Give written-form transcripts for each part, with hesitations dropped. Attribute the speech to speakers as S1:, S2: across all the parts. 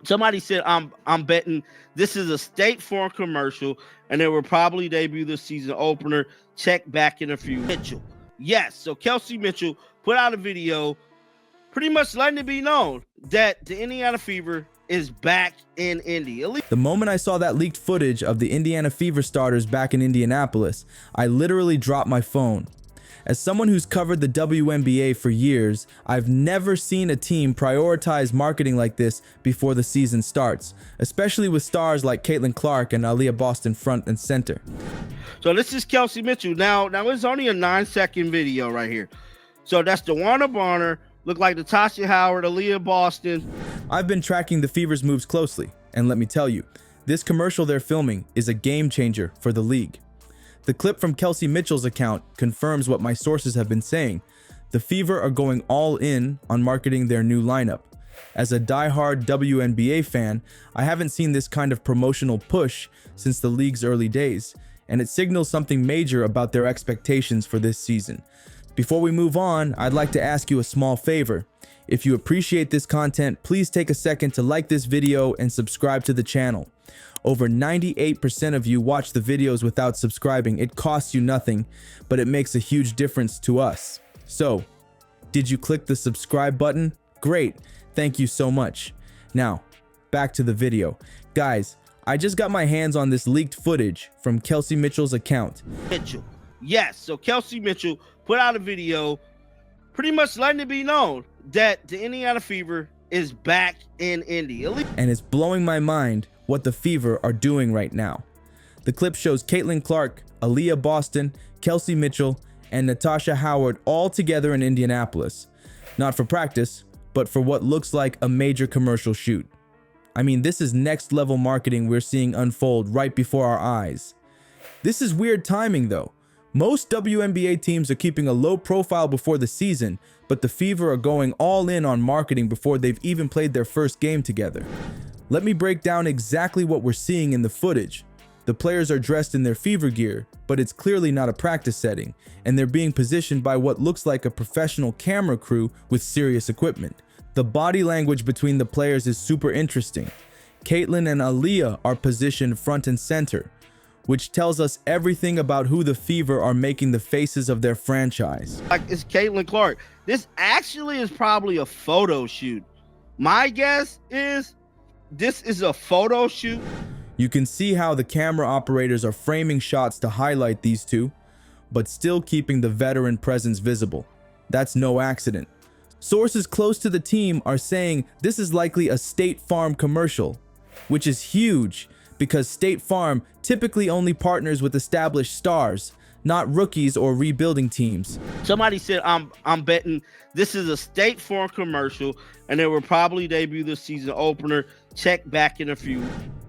S1: Somebody said, I'm betting this is a State Farm commercial, and it will probably debut the season opener. Check back in a few. Mitchell. Yes, so Kelsey Mitchell put out a video pretty much letting it be known that the Indiana Fever is back in Indy.
S2: The moment I saw that leaked footage of the Indiana Fever starters back in Indianapolis, I literally dropped my phone. As someone who's covered the WNBA for years, I've never seen a team prioritize marketing like this before the season starts, especially with stars like Caitlin Clark and Aliyah Boston front and center.
S1: So this is Kelsey Mitchell. Now it's only a 9-second video right here. So that's DeWanna Bonner, look like Natasha Howard, Aliyah Boston.
S2: I've been tracking the Fever's moves closely, and let me tell you, this commercial they're filming is a game changer for the league. The clip from Kelsey Mitchell's account confirms what my sources have been saying. The Fever are going all in on marketing their new lineup. As a die-hard WNBA fan, I haven't seen this kind of promotional push since the league's early days, and it signals something major about their expectations for this season. Before we move on, I'd like to ask you a small favor. If you appreciate this content, please take a second to like this video and subscribe to the channel. Over 98% of you watch the videos without subscribing. It costs you nothing, but it makes a huge difference to us. So, did you click the subscribe button? Great, thank you so much. Now, back to the video. Guys, I just got my hands on this leaked footage from Kelsey Mitchell's account.
S1: Mitchell. Yes, so Kelsey Mitchell put out a video pretty much letting it be known that the Indiana Fever is back in Indy.
S2: And it's blowing my mind what the Fever are doing right now. The clip shows Caitlin Clark, Aliyah Boston, Kelsey Mitchell, and Natasha Howard all together in Indianapolis. Not for practice, but for what looks like a major commercial shoot. I mean, this is next level marketing we're seeing unfold right before our eyes. This is weird timing though. Most WNBA teams are keeping a low profile before the season, but the Fever are going all in on marketing before they've even played their first game together. Let me break down exactly what we're seeing in the footage. The players are dressed in their Fever gear, but it's clearly not a practice setting, and they're being positioned by what looks like a professional camera crew with serious equipment. The body language between the players is super interesting. Caitlin and Aliyah are positioned front and center, which tells us everything about who the Fever are making the faces of their franchise.
S1: Like, it's Caitlin Clark. This actually is probably a photo shoot. My guess is this is a photo shoot.
S2: You can see how the camera operators are framing shots to highlight these two, but still keeping the veteran presence visible. That's no accident. Sources close to the team are saying this is likely a State Farm commercial, which is huge because State Farm typically only partners with established stars, not rookies or rebuilding teams.
S1: Somebody said, I'm betting this is a State Farm commercial, and it will probably debut the season opener. Check back in a few.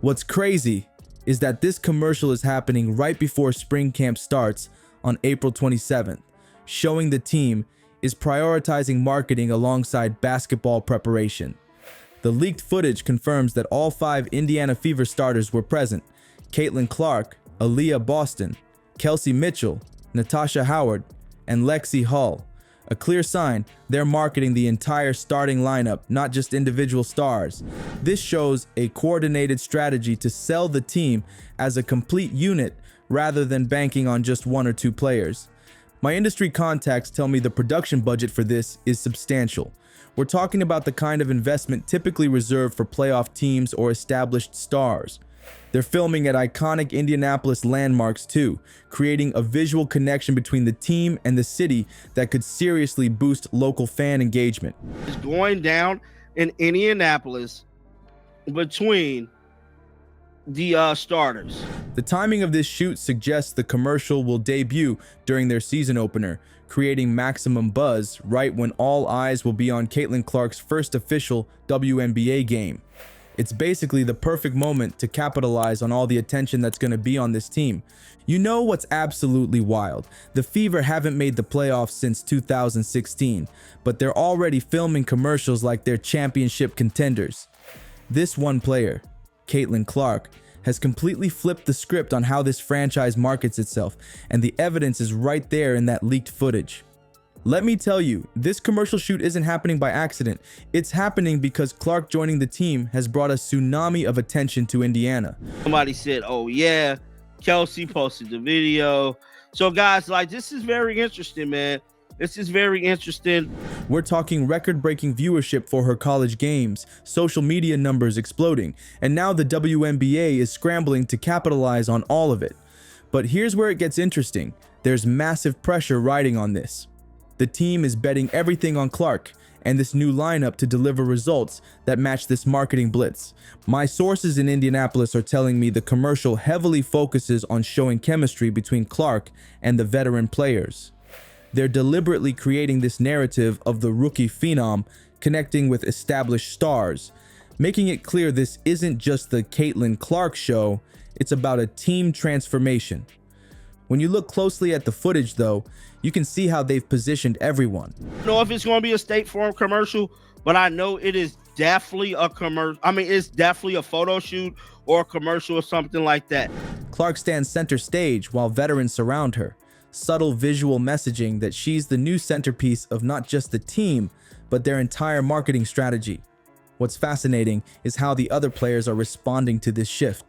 S2: What's crazy is that this commercial is happening right before spring camp starts on April 27th, showing the team is prioritizing marketing alongside basketball preparation. The leaked footage confirms that all 5 Indiana Fever starters were present: Caitlin Clark, Aliyah Boston, Kelsey Mitchell, Natasha Howard, and Lexi Hull. A clear sign they're marketing the entire starting lineup, not just individual stars. This shows a coordinated strategy to sell the team as a complete unit rather than banking on just 1 or 2 players. My industry contacts tell me the production budget for this is substantial. We're talking about the kind of investment typically reserved for playoff teams or established stars. They're filming at iconic Indianapolis landmarks too, creating a visual connection between the team and the city that could seriously boost local fan engagement.
S1: It's going down in Indianapolis between the starters.
S2: The timing of this shoot suggests the commercial will debut during their season opener, creating maximum buzz right when all eyes will be on Caitlin Clark's first official WNBA game. It's basically the perfect moment to capitalize on all the attention that's going to be on this team. You know what's absolutely wild? The Fever haven't made the playoffs since 2016, but they're already filming commercials like they're championship contenders. This one player, Caitlin Clark, has completely flipped the script on how this franchise markets itself, and the evidence is right there in that leaked footage. Let me tell you, this commercial shoot isn't happening by accident. It's happening because Clark joining the team has brought a tsunami of attention to Indiana.
S1: Somebody said, oh yeah, Kelsey posted the video. So guys, like, this is very interesting, man. This is very interesting.
S2: We're talking record-breaking viewership for her college games, social media numbers exploding, and now the WNBA is scrambling to capitalize on all of it. But here's where it gets interesting. There's massive pressure riding on this. The team is betting everything on Clark and this new lineup to deliver results that match this marketing blitz. My sources in Indianapolis are telling me the commercial heavily focuses on showing chemistry between Clark and the veteran players. They're deliberately creating this narrative of the rookie phenom connecting with established stars, making it clear this isn't just the Caitlin Clark show, it's about a team transformation. When you look closely at the footage though, you can see how they've positioned everyone.
S1: I don't know if it's going to be a State Farm commercial, but I know it is definitely a commercial. I mean, it's definitely a photo shoot or a commercial or something like that.
S2: Clark stands center stage while veterans surround her. Subtle visual messaging that she's the new centerpiece of not just the team, but their entire marketing strategy. What's fascinating is how the other players are responding to this shift.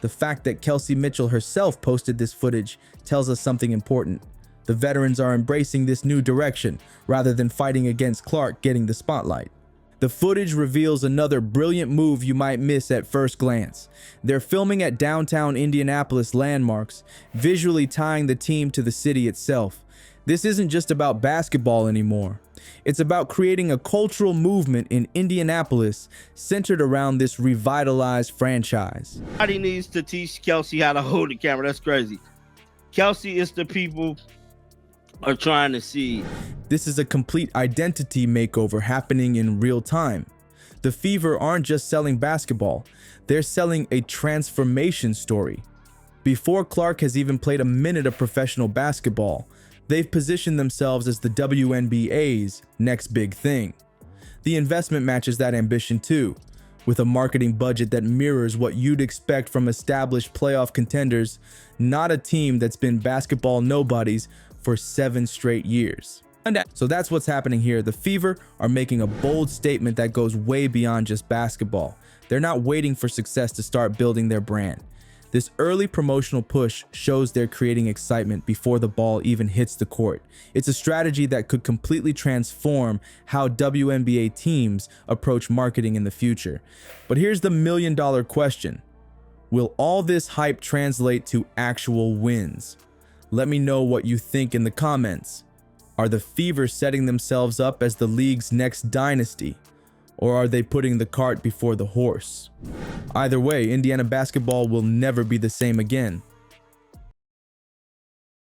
S2: The fact that Kelsey Mitchell herself posted this footage tells us something important. The veterans are embracing this new direction rather than fighting against Clark getting the spotlight. The footage reveals another brilliant move you might miss at first glance. They're filming at downtown Indianapolis landmarks, visually tying the team to the city itself. This isn't just about basketball anymore. It's about creating a cultural movement in Indianapolis centered around this revitalized franchise.
S1: Somebody needs to teach Kelsey how to hold the camera. That's crazy. Kelsey is the people are trying to see.
S2: This is a complete identity makeover happening in real time. The Fever aren't just selling basketball, they're selling a transformation story. Before Clark has even played a minute of professional basketball, they've positioned themselves as the WNBA's next big thing. The investment matches that ambition too, with a marketing budget that mirrors what you'd expect from established playoff contenders, not a team that's been basketball nobodies for 7 straight years. So that's what's happening here. The Fever are making a bold statement that goes way beyond just basketball. They're not waiting for success to start building their brand. This early promotional push shows they're creating excitement before the ball even hits the court. It's a strategy that could completely transform how WNBA teams approach marketing in the future. But here's the million-dollar question. Will all this hype translate to actual wins? Let me know what you think in the comments. Are the Fever setting themselves up as the league's next dynasty? Or are they putting the cart before the horse? Either way, Indiana basketball will never be the same again.